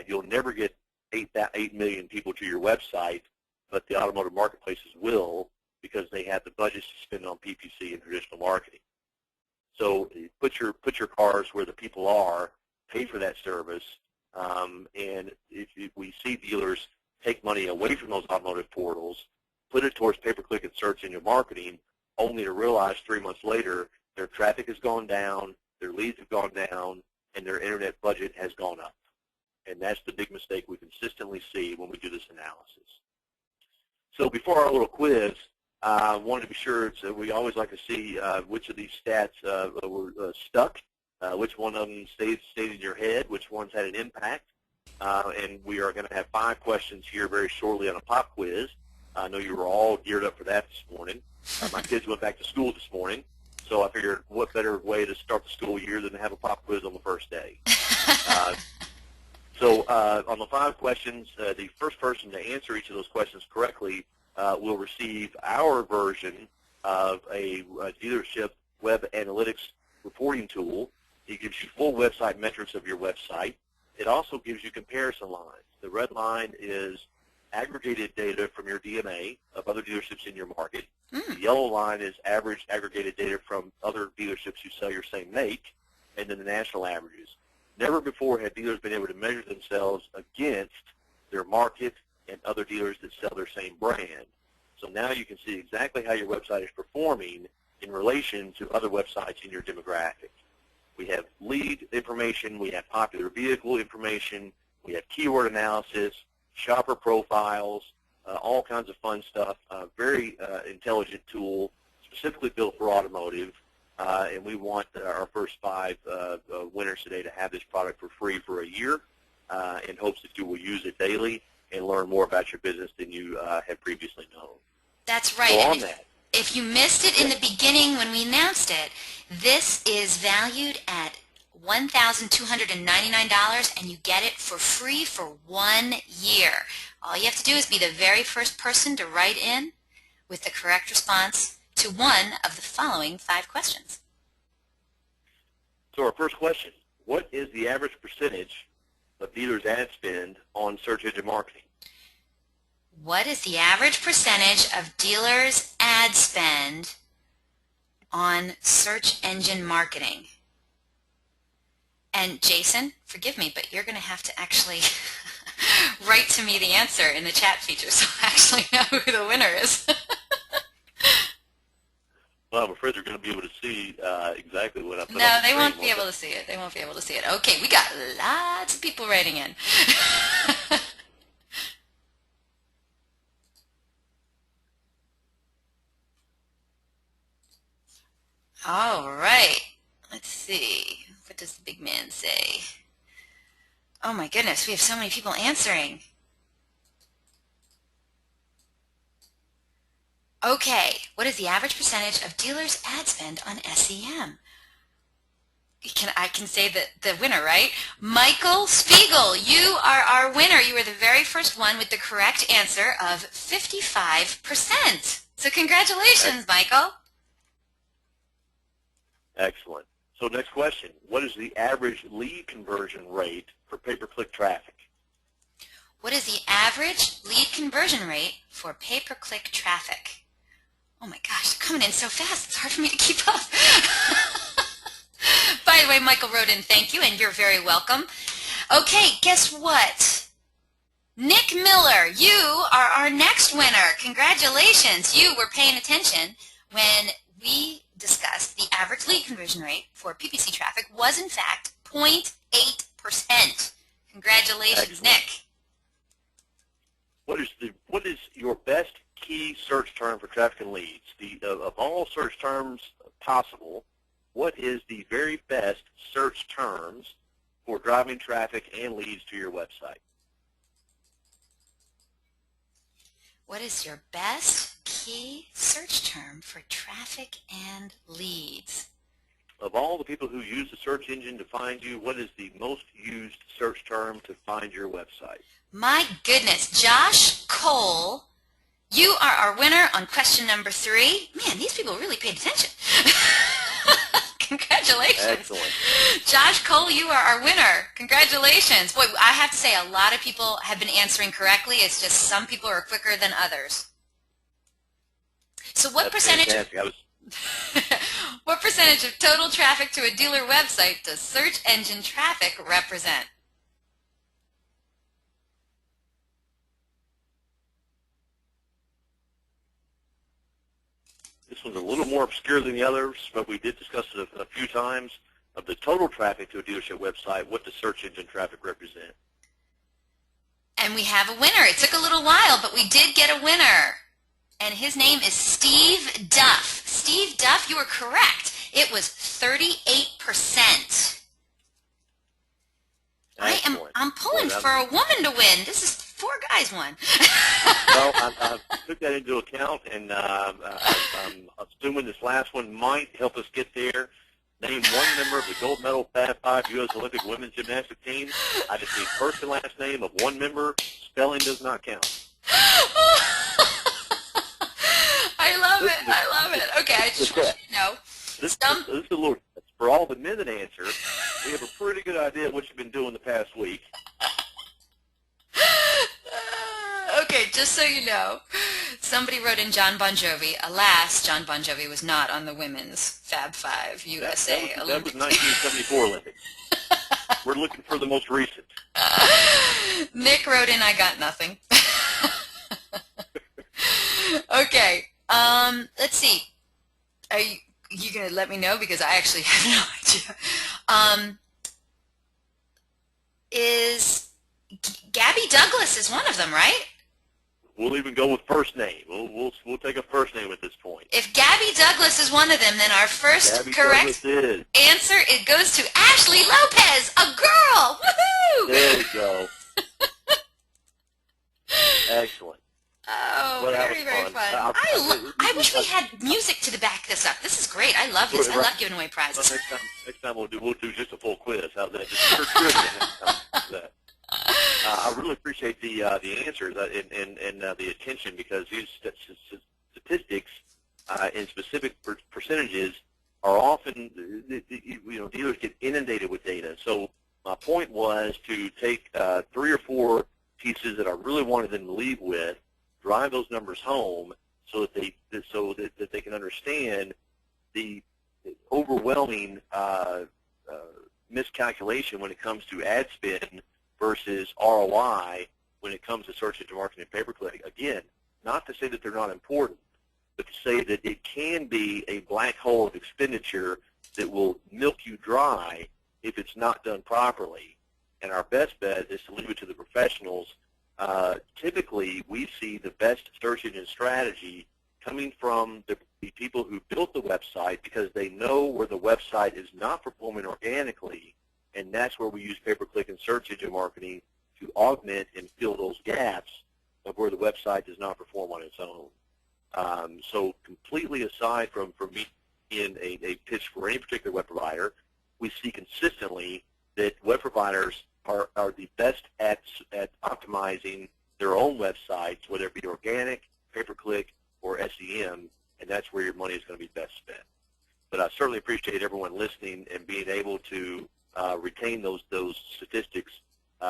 You'll never get 8 million people to your website, but the automotive marketplaces will because they have the budgets to spend on PPC and traditional marketing. So put your cars where the people are, pay for that service, and if we see dealers take money away from those automotive portals, put it towards pay-per-click and search engine marketing, only to realize 3 months later their traffic has gone down, their leads have gone down, and their internet budget has gone up. And that's the big mistake we consistently see when we do this analysis. So before our little quiz, I wanted to be sure, so we always like to see which of these stats were stuck, which one of them stayed in your head, which ones had an impact. And we are going to have 5 questions here very shortly on a pop quiz. I know you were all geared up for that this morning. My kids went back to school this morning, so I figured what better way to start the school year than to have a pop quiz on the first day. So on the 5 questions, the first person to answer each of those questions correctly will receive our version of a dealership web analytics reporting tool. It gives you full website metrics of your website. It also gives you comparison lines. The red line is aggregated data from your DMA of other dealerships in your market. The yellow line is average aggregated data from other dealerships who sell your same make, and then the national averages. Never before have dealers been able to measure themselves against their market and other dealers that sell their same brand. So now you can see exactly how your website is performing in relation to other websites in your demographic. We have lead information, we have popular vehicle information, we have keyword analysis, shopper profiles, all kinds of fun stuff. Very intelligent tool, specifically built for automotive. And we want our first 5 winners today to have this product for free for a year in hopes that you will use it daily and learn more about your business than you had previously known. That's right. So and on that. If you missed it in the beginning when we announced it, this is valued at $1,299, and you get it for free for 1 year. All you have to do is be the very first person to write in with the correct response to one of the following 5 questions. So our first question, what is the average percentage of dealers' ad spend on search engine marketing? What is the average percentage of dealers' ad spend on search engine marketing? And Jason, forgive me, but you're going to have to actually write to me the answer in the chat feature so I actually know who the winner is. Well, I'm afraid they're going to be able to see exactly what I put on No, the they screen, won't be able to see it. They won't be able to see it. Okay, we got lots of people writing in. All right. Let's see. What does the big man say? Oh my goodness, we have so many people answering. Okay, what is the average percentage of dealers' ad spend on SEM? I can say the winner, right? Michael Spiegel, you are our winner. You were the very first one with the correct answer of 55%. So congratulations, Michael. Excellent. So next question, what is the average lead conversion rate for pay-per-click traffic? What is the average lead conversion rate for pay-per-click traffic? Oh my gosh, they're coming in so fast, it's hard for me to keep up. By the way, Michael wrote in thank you, and you're very welcome. Okay, guess what? Nick Miller, you are our next winner. Congratulations. You were paying attention when we discussed the average lead conversion rate for PPC traffic was in fact 0.8%. Congratulations, Excellent. Nick. What is your best key search term for traffic and leads? Of all search terms possible, what is the very best search terms for driving traffic and leads to your website? What is your best key search term for traffic and leads? Of all the people who use the search engine to find you, what is the most used search term to find your website? My goodness, Josh Cole, you are our winner on question number 3. Man, these people really paid attention. Congratulations. Excellent. Josh Cole, you are our winner. Congratulations. Boy, I have to say a lot of people have been answering correctly. It's just some people are quicker than others. So what percentage what percentage of total traffic to a dealer website does search engine traffic represent? This one's a little more obscure than the others, but we did discuss it a few times. Of the total traffic to a dealership website, what does search engine traffic represent? And we have a winner. It took a little while, but we did get a winner. And his name is Steve Duff. Steve Duff, you were correct. It was 38%. I'm pulling for a woman to win. This is 4 guys won. Well, I took that into account, and I'm assuming this last one might help us get there. Name one member of the gold medal Fab 5 U.S. Olympic women's gymnastics team. I just need first and last name of one member. Spelling does not count. I love it. I love it. Okay, I just want you to know. This is a little, for all the men that answer, we have a pretty good idea of what you've been doing the past week. Okay, just so you know, somebody wrote in John Bon Jovi. Alas, John Bon Jovi was not on the women's Fab 5 USA Olympics. That was 1974 Olympics. We're looking for the most recent. Nick wrote in, I got nothing. Okay, let's see. Are you going to let me know? Because I actually have no idea. Is Gabby Douglas is one of them, right? We'll even go with first name. We'll take a first name at this point. If Gabby Douglas is one of them, then our first correct answer, it goes to Ashley Lopez, a girl. Woohoo! There we go. Excellent. Oh, well, very, very fun. I wish we had music to back this up. This is great. I love this. I love giving away prizes. Well, next time we'll do just a full quiz. How's that? Just for trivia. I really appreciate the answers and the attention, because these statistics in specific percentages are often, dealers get inundated with data. So my point was to take 3 or 4 pieces that I really wanted them to leave with, drive those numbers home, so that they can understand the overwhelming miscalculation when it comes to ad spend versus ROI when it comes to search engine marketing and pay-per-click. Again, not to say that they're not important, but to say that it can be a black hole of expenditure that will milk you dry if it's not done properly. And our best bet is to leave it to the professionals. Typically, we see the best search engine strategy coming from the people who built the website, because they know where the website is not performing organically, and that's where we use pay-per-click and search engine marketing to augment and fill those gaps of where the website does not perform on its own. So completely aside from me being a pitch for any particular web provider, we see consistently that web providers are the best at optimizing their own websites, whether it be organic, pay-per-click, or SEM, and that's where your money is going to be best spent. But I certainly appreciate everyone listening and being able to retain those statistics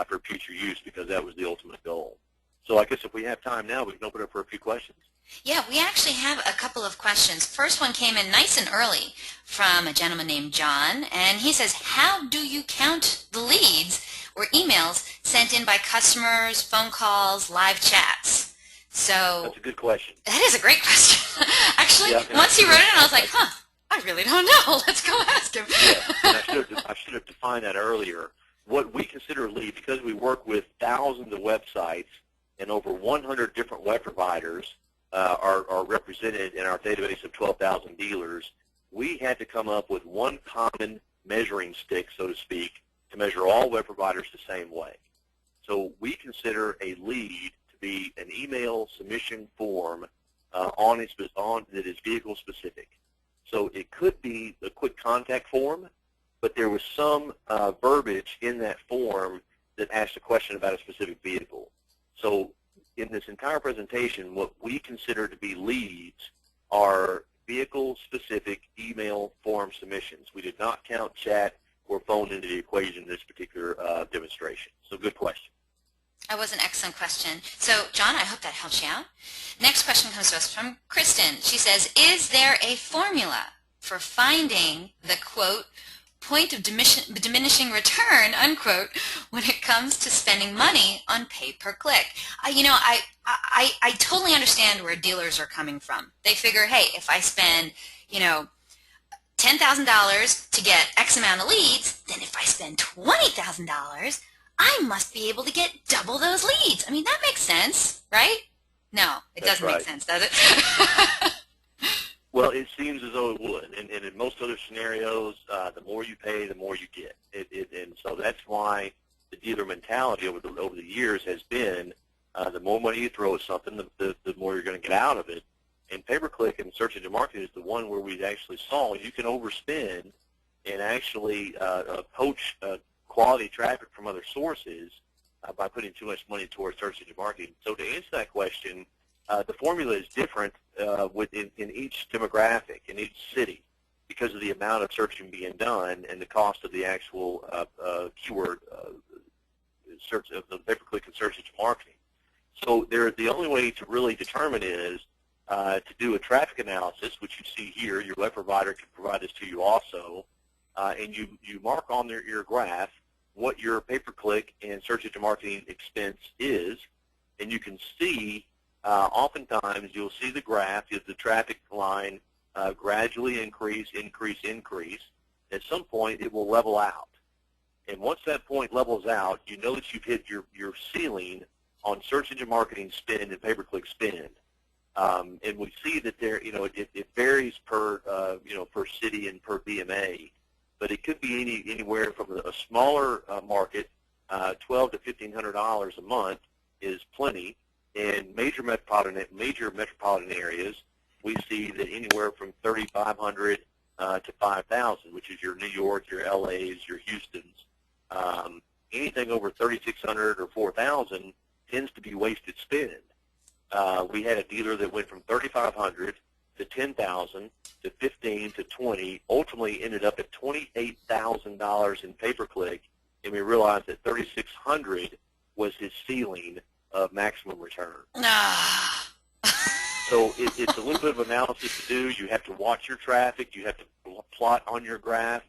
for future use, because that was the ultimate goal. So I guess if we have time now, we can open it up for a few questions. Yeah, we actually have a couple of questions. First one came in nice and early from a gentleman named John, and he says, how do you count the leads or emails sent in by customers, phone calls, live chats? So That's a good question. that is a great question. Actually, Yeah, once he wrote it, I was like, huh, I really don't know. Let's go ask him. Yeah, and I should have defined that earlier. What we consider a lead, because we work with thousands of websites and over 100 different web providers are represented in our database of 12,000 dealers, we had to come up with one common measuring stick, so to speak, to measure all web providers the same way. So we consider a lead to be an email submission form that is vehicle specific. So it could be a quick contact form, but there was some verbiage in that form that asked a question about a specific vehicle. So in this entire presentation, what we consider to be leads are vehicle-specific email form submissions. We did not count chat or phone into the equation in this particular demonstration. So good question. That was an excellent question. So, John, I hope that helps you out. Next question comes to us from Kristen. She says, is there a formula for finding the, quote, point of diminishing return, unquote, when it comes to spending money on pay-per-click? I totally understand where dealers are coming from. They figure, hey, if I spend, $10,000 to get X amount of leads, then if I spend $20,000, I must be able to get double those leads. I mean, that makes sense, right? No, it doesn't make sense, does it? Well, it seems as though it would, and in most other scenarios, the more you pay, the more you get. And so that's why the dealer mentality over the years has been the more money you throw at something, the more you're going to get out of it. And pay-per-click and search engine marketing is the one where we actually saw you can overspend and actually poach quality traffic from other sources by putting too much money towards search engine marketing. So to answer that question, the formula is different in each demographic, in each city, because of the amount of searching being done and the cost of the actual keyword search of the pay-per-click and search engine marketing. So the only way to really determine is to do a traffic analysis, which you see here. Your web provider can provide this to you also, and you mark on your graph what your pay-per-click and search engine marketing expense is, and you can see oftentimes you'll see the graph is the traffic line gradually increase. At some point it will level out, and once that point levels out, you know that you've hit your ceiling on search engine marketing spend and pay-per-click spend. And we see that there, it varies per per city and per BMA, but it could be anywhere from a smaller market, $1,200 to $1,500 a month is plenty. In major metropolitan areas, we see that anywhere from $3,500 to $5,000, which is your New York, your LAs, your Houstons. Anything over $3,600 or $4,000 tends to be wasted spend. We had a dealer that went from $3,500 to $10,000 to $15,000 to $20,000, ultimately ended up at $28,000 in pay-per-click, and we realized that $3,600 was his ceiling of maximum return. So it's a little bit of analysis to do. You have to watch your traffic. You have to plot on your graph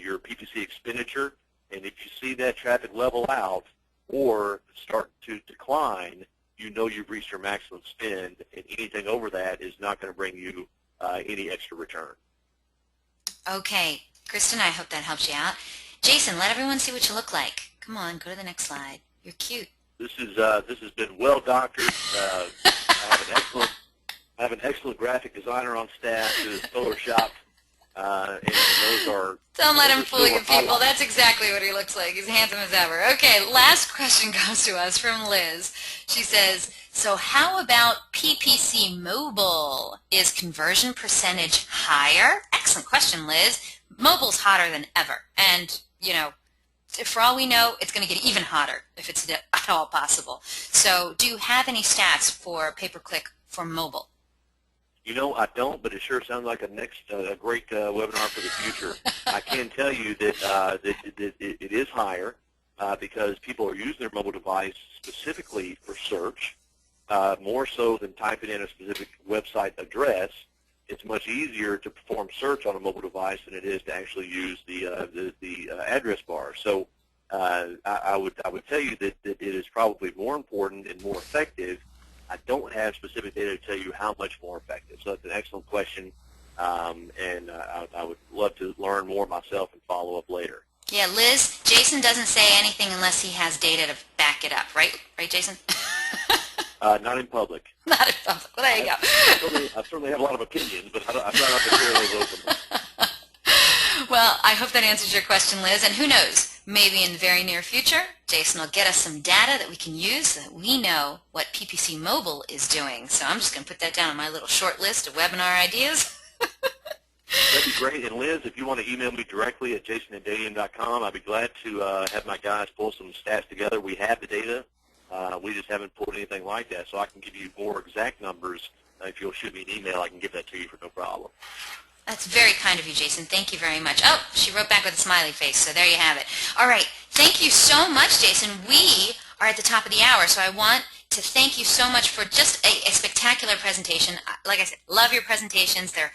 your PPC expenditure, and if you see that traffic level out or start to decline, you know you've reached your maximum spend, and anything over that is not going to bring you any extra return. Okay, Kristen, I hope that helps you out. Jason, let everyone see what you look like. Come on, go to the next slide. You're cute. This has been well doctored. I have an excellent graphic designer on staff who is photoshopped, and those are. Don't let him fool you, people. That's exactly what he looks like. He's handsome as ever. Okay, last question comes to us from Liz. She says, so how about PPC mobile? Is conversion percentage higher? Excellent question, Liz. Mobile's hotter than ever. And, for all we know, it's going to get even hotter if it's at all possible. So do you have any stats for pay-per-click for mobile? I don't, but it sure sounds like a great webinar for the future. I can tell you that it is higher because people are using their mobile device specifically for search, more so than typing in a specific website address. It's much easier to perform search on a mobile device than it is to actually use the address bar. So I would tell you that it is probably more important and more effective. I don't have specific data to tell you how much more effective. So that's an excellent question, and I would love to learn more myself and follow up later. Yeah, Liz, Jason doesn't say anything unless he has data to back it up, right? Right, Jason? Not in public. Not in public. Well, there you go. I certainly have a lot of opinions, but I try not to share those openly. Well, I hope that answers your question, Liz. And who knows, maybe in the very near future, Jason will get us some data that we can use so that we know what PPC Mobile is doing. So I'm just going to put that down on my little short list of webinar ideas. That'd be great. And Liz, if you want to email me directly at jason@dataium.com, I'd be glad to have my guys pull some stats together. We have the data. We just haven't pulled anything like that, so I can give you more exact numbers. If you'll shoot me an email, I can give that to you for no problem. That's very kind of you, Jason. Thank you very much. Oh, she wrote back with a smiley face, so there you have it. All right. Thank you so much, Jason. We are at the top of the hour, so I want to thank you so much for just a spectacular presentation. Like I said, love your presentations. They're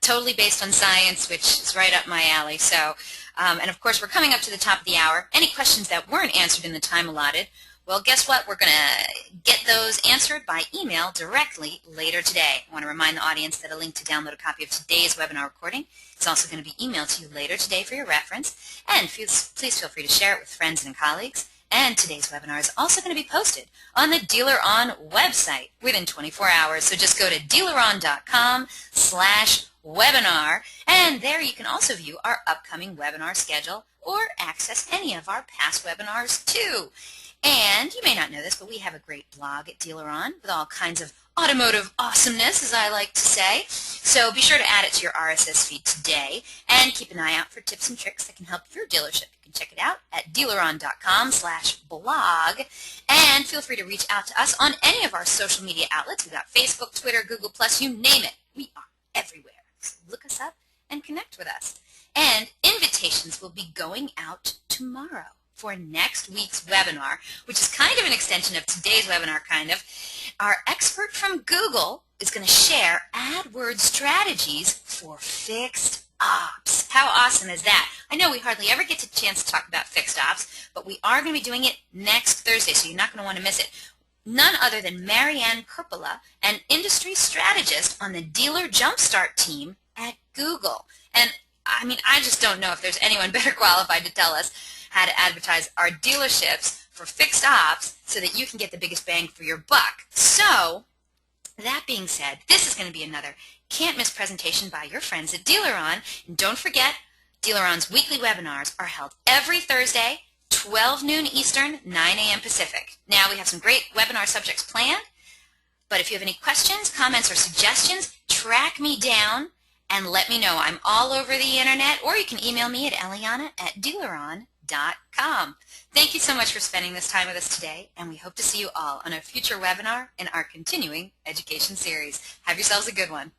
totally based on science, which is right up my alley. So, and of course, we're coming up to the top of the hour. Any questions that weren't answered in the time allotted, well, guess what? We're going to get those answered by email directly later today. I want to remind the audience that a link to download a copy of today's webinar recording is also going to be emailed to you later today for your reference. And please feel free to share it with friends and colleagues. And today's webinar is also going to be posted on the DEALERUN website within 24 hours. So just go to DEALERUN.com/webinar, and there you can also view our upcoming webinar schedule or access any of our past webinars too. And you may not know this, but we have a great blog at DEALERUN with all kinds of automotive awesomeness, as I like to say. So be sure to add it to your RSS feed today, and keep an eye out for tips and tricks that can help your dealership. You can check it out at DEALERUN.com/blog, and feel free to reach out to us on any of our social media outlets. We've got Facebook, Twitter, Google+, you name it. We are everywhere. So look us up and connect with us. And invitations will be going out tomorrow for next week's webinar, which is kind of an extension of today's webinar, kind of. Our expert from Google is going to share AdWords strategies for fixed ops. How awesome is that? I know we hardly ever get a chance to talk about fixed ops, but we are going to be doing it next Thursday, so you're not going to want to miss it. None other than Marianne Perpola, an industry strategist on the Dealer Jumpstart team at Google. And I mean, I just don't know if there's anyone better qualified to tell us how to advertise our dealerships for fixed ops so that you can get the biggest bang for your buck. So, that being said, this is going to be another can't-miss presentation by your friends at DEALERUN. And don't forget, DEALERUN's weekly webinars are held every Thursday, 12 noon Eastern, 9 a.m. Pacific. Now, we have some great webinar subjects planned, but if you have any questions, comments, or suggestions, track me down and let me know. I'm all over the internet, or you can email me at eliana@dealerun.com. Thank you so much for spending this time with us today, and we hope to see you all on a future webinar in our continuing education series. Have yourselves a good one.